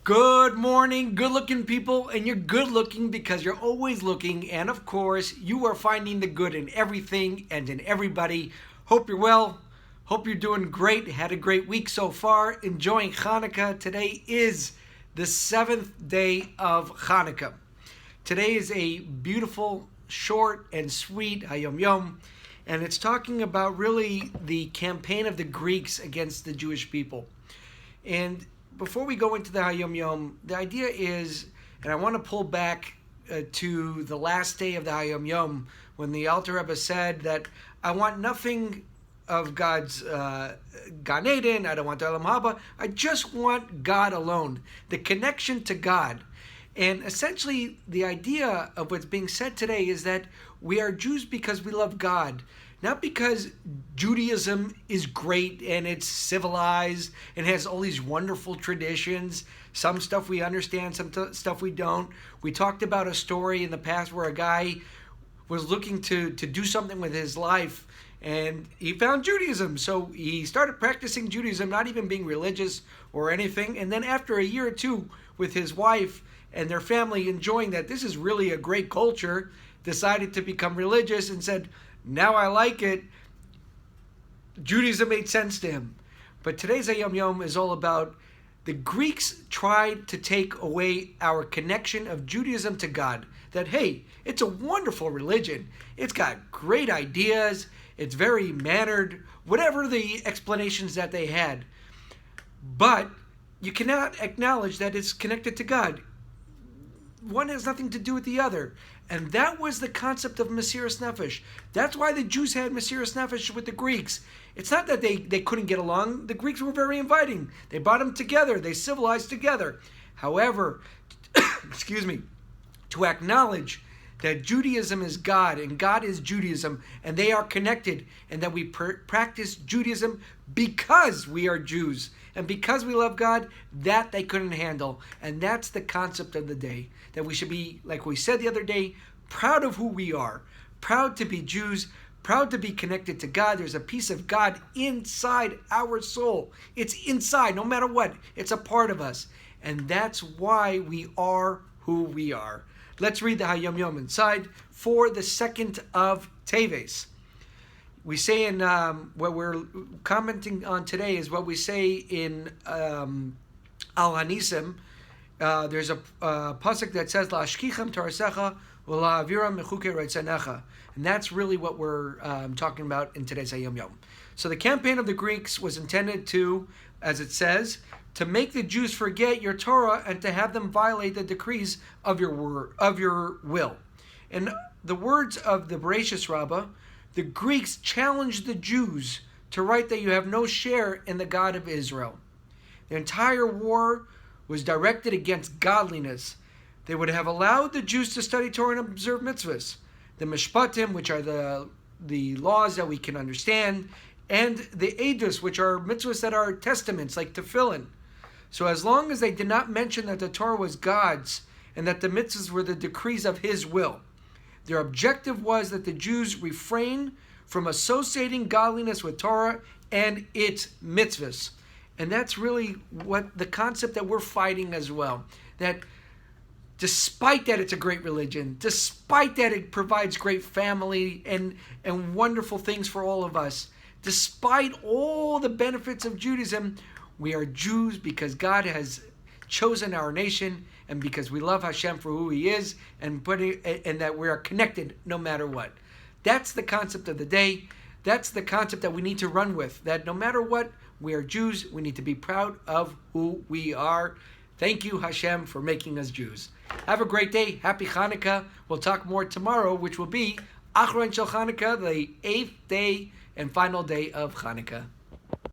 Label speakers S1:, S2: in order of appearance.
S1: Good morning, good looking people, and you're good looking because you're always looking, and of course, you are finding the good in everything and in everybody. Hope you're well. Hope you're doing great. Had a great week so far. Enjoying Chanukah. Today is the 7th day of Chanukah. Today is a beautiful, short, and sweet Hayom, and it's talking about really the campaign of the Greeks against the Jewish people. And before we go into the Hayom, the idea is, and I want to pull back to the last day of the Hayom, when the Alter Rebbe said that I want nothing of God's Gan Eden, I don't want the Olam Haba, I just want God alone, the connection to God. And essentially, the idea of what's being said today is that we are Jews because we love God. Not because Judaism is great and it's civilized and has all these wonderful traditions. Some stuff we understand, some stuff we don't. We talked about a story in the past where a guy was looking to do something with his life and he found Judaism. So he started practicing Judaism, not even being religious or anything. And then after a year or two with his wife and their family enjoying that this is really a great culture, decided to become religious and said, now I like it. Judaism made sense to him. But today's Hayom is all about the Greeks tried to take away our connection of Judaism to God. That, hey, it's a wonderful religion. It's got great ideas. It's very mannered. Whatever the explanations that they had. But you cannot acknowledge that it's connected to God. One has nothing to do with the other. And that was the concept of Mesiras Nefesh. That's why the Jews had Mesiras Nefesh with the Greeks. It's not that they couldn't get along. The Greeks were very inviting. They brought them together. They civilized together. However, to acknowledge that Judaism is God and God is Judaism and they are connected and that we practice Judaism because we are Jews and because we love God, that they couldn't handle. And that's the concept of the day. That we should be, like we said the other day, proud of who we are. Proud to be Jews, proud to be connected to God. There's a piece of God inside our soul. It's inside, no matter what. It's a part of us. And that's why we are who we are. Let's read the Hayom inside for the 2nd of Teves. We say in, what we're commenting on today is what we say in Al Hanisim. There's a pasuk that says, La'ashkichem tarasecha v'la'aviram mechuke reitzanecha. And that's really what we're talking about in today's Hayom. So the campaign of the Greeks was intended to, as it says, to make the Jews forget your Torah and to have them violate the decrees of your will. In the words of the Bereshis Rabbah, the Greeks challenged the Jews to write that you have no share in the God of Israel. The entire war was directed against godliness. They would have allowed the Jews to study Torah and observe mitzvahs. The mishpatim, which are the laws that we can understand, and the edus, which are mitzvahs that are testaments, like tefillin. So as long as they did not mention that the Torah was God's and that the mitzvahs were the decrees of His will, their objective was that the Jews refrain from associating godliness with Torah and its mitzvahs. And that's really what the concept that we're fighting as well. That despite that it's a great religion, despite that it provides great family and wonderful things for all of us, despite all the benefits of Judaism, we are Jews because God has chosen our nation and because we love Hashem for who He is and that we are connected no matter what. That's the concept of the day. That's the concept that we need to run with. That no matter what, we are Jews. We need to be proud of who we are. Thank you, Hashem, for making us Jews. Have a great day. Happy Chanukah. We'll talk more tomorrow, which will be Achron Shel Chanukah, the 8th day and final day of Chanukah.